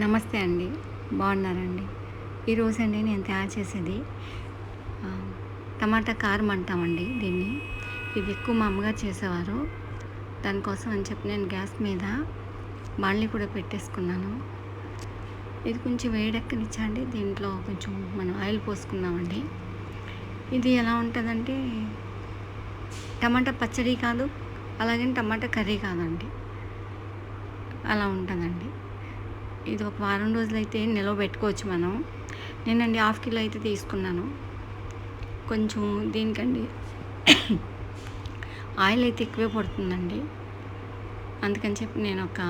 నమస్తే అండి. బాగున్నారండి? ఈరోజండి నేను తయారు చేసేది ఆ, టమాటా కారం అంటామండి దీన్ని. ఇది ఎక్కువ మా అమ్మగారు చేసేవారు. దానికోసం అని చెప్పి నేను గ్యాస్ మీద బాణలి కూడా పెట్టేసుకున్నాను. ఇది కొంచెం వేడెక్కనిచ్చండి. దీంట్లో కొంచెం మనం ఆయిల్ పోసుకుందామండి. ఇది ఎలా ఉంటుందంటే టమాటా పచ్చడి కాదు, అలాగే టమాటా కర్రీ కాదండి, అలా ఉంటుందండి. ఇది ఒక వారం రోజులైతే నిల్వ పెట్టుకోవచ్చు మనం. నేనండి 1/2 కిలో అయితే తీసుకున్నాను. కొంచెం దీనికండి ఆయిల్ అయితే ఎక్కువే పడుతుందండి. అందుకని చెప్పి నేను ఒక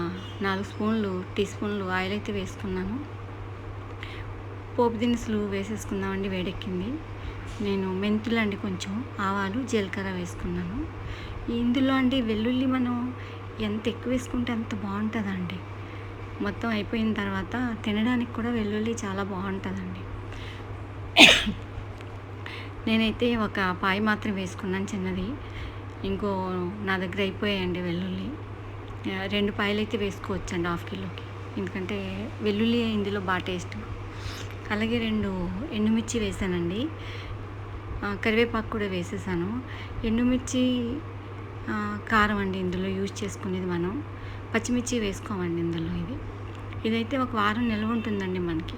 4 టీ స్పూన్లు ఆయిల్ అయితే వేసుకున్నాను. పోపు దినుసులు వేసేసుకుందామండి. వేడెక్కింది. నేను మెంతులు అండి, కొంచెం ఆవాలు, జీలకర్ర వేసుకున్నాను. ఇందులో అండి వెల్లుల్లి మనం ఎంత ఎక్కువ వేసుకుంటే అంత బాగుంటుందండి. మొత్తం అయిపోయిన తర్వాత తినడానికి కూడా వెల్లుల్లి చాలా బాగుంటుందండి. నేనైతే ఒక పాయి మాత్రం వేసుకున్నాను, చిన్నది. ఇంకో నా దగ్గర అయిపోయాయండి వెల్లుల్లి. 2 పాయలు అయితే వేసుకోవచ్చండి 1/2 కిలోకి. ఎందుకంటే వెల్లుల్లి ఇందులో బాగా టేస్ట్. అలాగే 2 ఎండుమిర్చి వేసానండి. కరివేపాకు కూడా వేసేసాను. ఎండుమిర్చి కారం అండి ఇందులో యూజ్ చేసుకునేది మనం. పచ్చిమిర్చి వేసుకోమండి ఇందులో. ఇదైతే ఒక వారం నిల్వ ఉంటుందండి మనకి.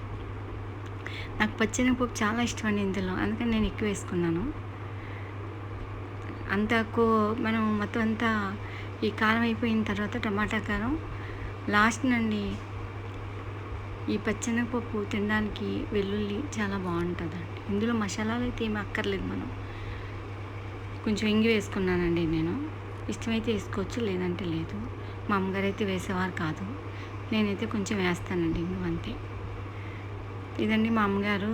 నాకు పచ్చెనగపప్పు చాలా ఇష్టం అండి ఇందులో, అందుకని నేను ఎక్కువ వేసుకున్నాను. మనం మొత్తం అంతా ఈ కారం అయిపోయిన తర్వాత టమాటా కారం లాస్ట్ నండి. ఈ పచ్చెనగపప్పు తినడానికి వెల్లుల్లి చాలా బాగుంటుందండి. ఇందులో మసాలాలు అయితే ఏమి అక్కర్లేదు. మనం కొంచెం ఇంగి వేసుకున్నానండి నేను. ఇష్టమైతే వేసుకోవచ్చు, లేదంటే లేదు. మా అమ్మగారు అయితే వేసేవారు కాదు. నేనైతే కొంచెం వేస్తానండి ఇంగు, అంతే. ఇదండి మా అమ్మగారు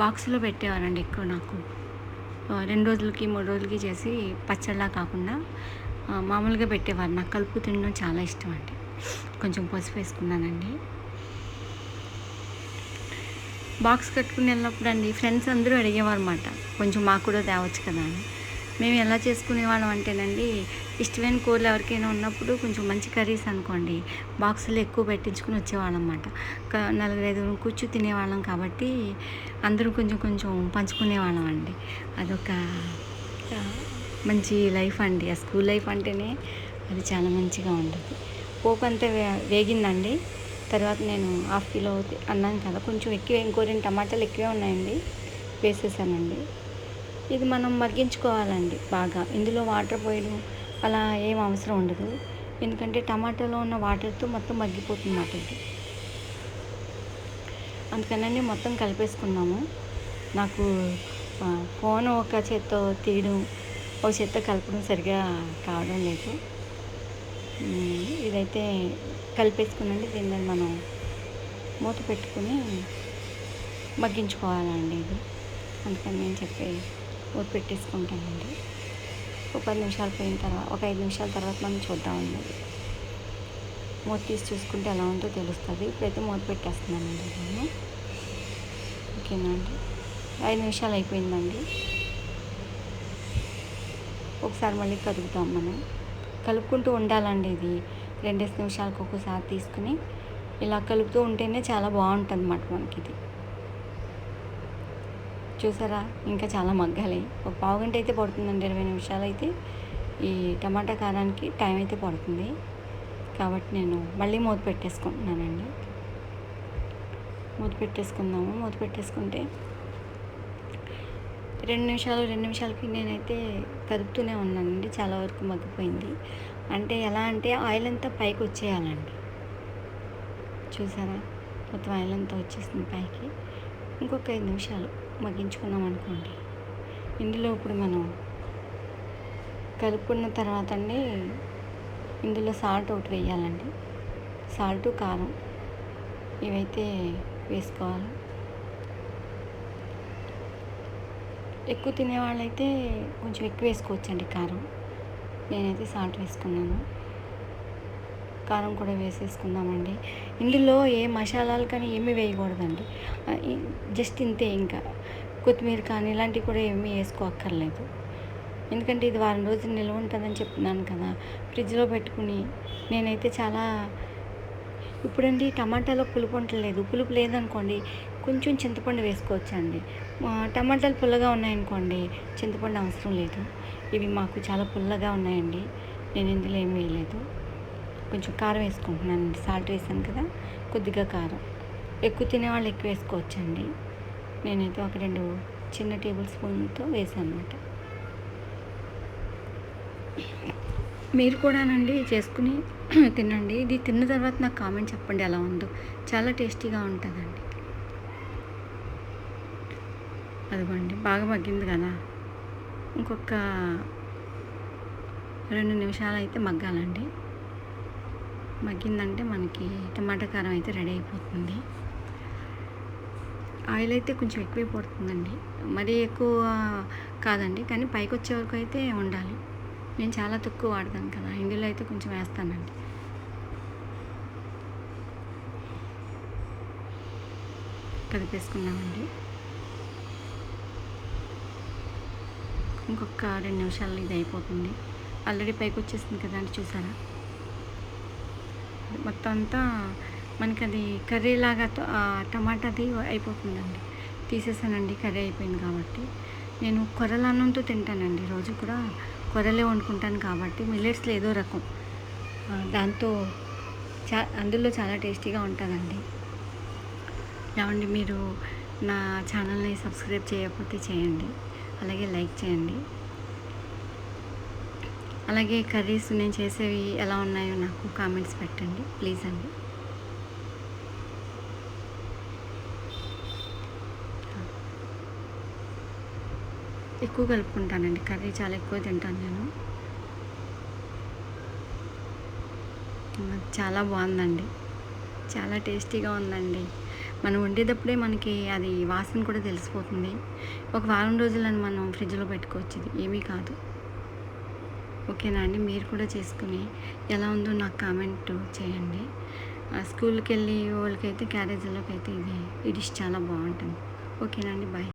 బాక్స్లో పెట్టేవారండి ఎక్కువ. నాకు 2 రోజులకి 3 రోజులకి చేసి పచ్చళ్ళలా కాకుండా మామూలుగా పెట్టేవారు. నాకు కలుపు తినడం చాలా ఇష్టం అండి. కొంచెం పసుపు వేసుకున్నానండి. బాక్స్ కట్టుకుని వెళ్ళినప్పుడు అండి ఫ్రెండ్స్ అందరూ అడిగేవారు అన్నమాట, కొంచెం మాకు కూడా తేవచ్చు కదా అని. మేము ఎలా చేసుకునేవాళ్ళం అంటేనండి, ఇష్టమైన కూరలు ఎవరికైనా ఉన్నప్పుడు కొంచెం మంచి కర్రీస్ అనుకోండి, బాక్సులు ఎక్కువ పెట్టించుకుని వచ్చేవాళ్ళం అన్నమాట. 4-5 కూర్చు తినేవాళ్ళం కాబట్టి అందరూ కొంచెం కొంచెం పంచుకునేవాళ్ళం అండి. అదొక మంచి లైఫ్ అండి. ఆ స్కూల్ లైఫ్ అంటేనే అది చాలా మంచిగా ఉంటుంది. పోపు అంతా వేగిందండి. తర్వాత నేను 1/2 కిలో అన్నాను కదా, కొంచెం ఎక్కువ, ఇంకో 2 టమాటాలు ఎక్కువే ఉన్నాయండి, వేసేసానండి. ఇది మనం మగ్గించుకోవాలండి బాగా. ఇందులో వాటర్ పోయడం అలా ఏం అవసరం ఉండదు. ఎందుకంటే టమాటాలో ఉన్న వాటర్తో మొత్తం మగ్గిపోతుంది అన్నమాట ఇది. అందుకనండి మొత్తం కలిపేసుకున్నాము. నాకు ఫోన్ ఒక చేత్తో తీయడం, ఒక చేత్తో కలపడం సరిగా కావడం లేదు. ఇదైతే కలిపేసుకునండి. దీన్ని మనం మూత పెట్టుకుని మగ్గించుకోవాలండి ఇది. అందుకని నేను మూత పెట్టేసుకుంటానండి. ఒక 10 నిమిషాలు పోయిన తర్వాత, ఒక 5 నిమిషాల తర్వాత మనం చూద్దామండి. మూత తీసి చూసుకుంటే ఎలా ఉందో తెలుస్తుంది. ఇప్పుడైతే మూత పెట్టేస్తున్నానండి నేను. ఓకేనా అండి? 5 నిమిషాలు అయిపోయిందండి. ఒకసారి మళ్ళీ కలుపుతాం మనం. కలుపుకుంటూ ఉండాలండి. ఇది 2 నిమిషాలకు ఒకసారి తీసుకుని ఇలా కలుపుతూ ఉంటేనే చాలా బాగుంటుంది అన్నమాట మనకి ఇది. చూసారా, ఇంకా చాలా మగ్గాలి. ఒక పావుగంట అయితే పడుతుందండి. 20 నిమిషాలు అయితే ఈ టమాటా కారానికి టైం అయితే పడుతుంది. కాబట్టి నేను మళ్ళీ మూత పెట్టేసుకుంటున్నానండి. మూత పెట్టేసుకుందాము. మూత పెట్టేసుకుంటే 2 నిమిషాలకి నేనైతే కలుపుతూనే ఉన్నానండి. చాలా వరకు మగ్గిపోయింది. అంటే ఎలా అంటే ఆయిల్ అంతా పైకి వచ్చేయాలండి. చూసారా, మొత్తం ఆయిల్ అంతా వచ్చేసింది పైకి. ఇంకొక 5 నిమిషాలు మగ్గించుకున్నాం అనుకోండి. ఇందులో ఇప్పుడు మనం కలుపుకున్న తర్వాత అండి, ఇందులో సాల్ట్ ఒకటి వేయాలండి. సాల్టు, కారం ఇవైతే వేసుకోవాలి. ఎక్కువ తినేవాళ్ళైతే కొంచెం ఎక్కువ వేసుకోవచ్చండి కారం. నేనైతే సాల్ట్ వేసుకున్నాను. కారం కూడా వేసేసుకుందామండి. ఇందులో ఏ మసాలాలు కానీ ఏమీ వేయకూడదండి. జస్ట్ ఇంతే. ఇంకా కొత్తిమీర కానీ ఇలాంటివి కూడా ఏమీ వేసుకోక్కర్లేదు. ఎందుకంటే ఇది వారం రోజులు నిల్వ ఉంటుందని చెప్తున్నాను కదా. ఫ్రిడ్జ్లో పెట్టుకుని నేనైతే చాలా ఇప్పుడండి టమాటాలో పులుపు ఉండలేదు. పులుపు లేదనుకోండి కొంచెం చింతపండు వేసుకోవచ్చండి. టమాటాలు పుల్లగా ఉన్నాయనుకోండి చింతపండు అవసరం లేదు. ఇవి మాకు చాలా పుల్లగా ఉన్నాయండి. నేను ఇందులో ఏం వేయలేదు. కొంచెం కారం వేసుకుంటున్నానండి. సాల్ట్ వేసాను కదా, కొద్దిగా కారం. ఎక్కువ తినేవాళ్ళు ఎక్కువ వేసుకోవచ్చండి. నేనైతే ఒక 2 చిన్న టేబుల్ స్పూన్తో వేసాను అనమాట. మీరు కూడానండి చేసుకుని తినండి. ఇది తిన్న తర్వాత నాకు కామెంట్ చెప్పండి ఎలా ఉందో. చాలా టేస్టీగా ఉంటుందండి. అదిగోండి బాగా మగ్గింది కదా, ఇంకొక 2 నిమిషాలు అయితే మగ్గాలండి. మగ్గిందంటే మనకి టమాటా కారం అయితే రెడీ అయిపోతుంది. ఆయిల్ అయితే కొంచెం ఎక్కువే పడుతుందండి, మరీ ఎక్కువ కాదండి, కానీ పైకి వచ్చే వరకు అయితే ఉండాలి. నేను చాలా తక్కువ వాడతాను కదా, ఇందులో అయితే కొంచెం వేస్తానండి. కలిపేసుకున్నామండి. ఇంకొక 2 నిమిషాల్లో ఇది అయిపోతుంది. ఆల్రెడీ పైకి వచ్చేసింది కదా అండి, చూసారా? మొత్తం అంతా మనకి అది కర్రీలాగా టమాటాది అయిపోతుందండి. తీసేసానండి, కర్రీ అయిపోయింది కాబట్టి. నేను కొర్రల అన్నంతో తింటానండి. రోజు కూడా కొర్రలే వండుకుంటాను కాబట్టి మిల్లెట్స్లో ఏదో రకం దాంతో అందులో చాలా టేస్టీగా ఉంటుందండి. ఏమండి, మీరు నా ఛానల్ని సబ్స్క్రైబ్ చేయకపోతే చేయండి, అలాగే లైక్ చేయండి. అలాగే కర్రీస్ నేను చేసేవి ఎలా ఉన్నాయో నాకు కామెంట్స్ పెట్టండి ప్లీజ్ అండి. ఎక్కువ కలుపుకుంటానండి, కర్రీ చాలా ఎక్కువ తింటాను నేను. చాలా బాగుందండి, చాలా టేస్టీగా ఉందండి. మనం వండేటప్పుడే మనకి అది వాసన కూడా తెలిసిపోతుంది. ఒక వారం రోజులని మనం ఫ్రిడ్జ్లో పెట్టుకోవచ్చు, ఇది ఏమీ కాదు. ఓకేనా అండి, మీరు కూడా చేసుకుని ఎలా ఉందో నాకు కామెంట్ చేయండి. స్కూల్కి వెళ్ళి వాళ్ళకైతే క్యారేజీలోకి అయితే ఈ డిష్ చాలా బాగుంటుంది. ఓకేనా అండి, బాయ్.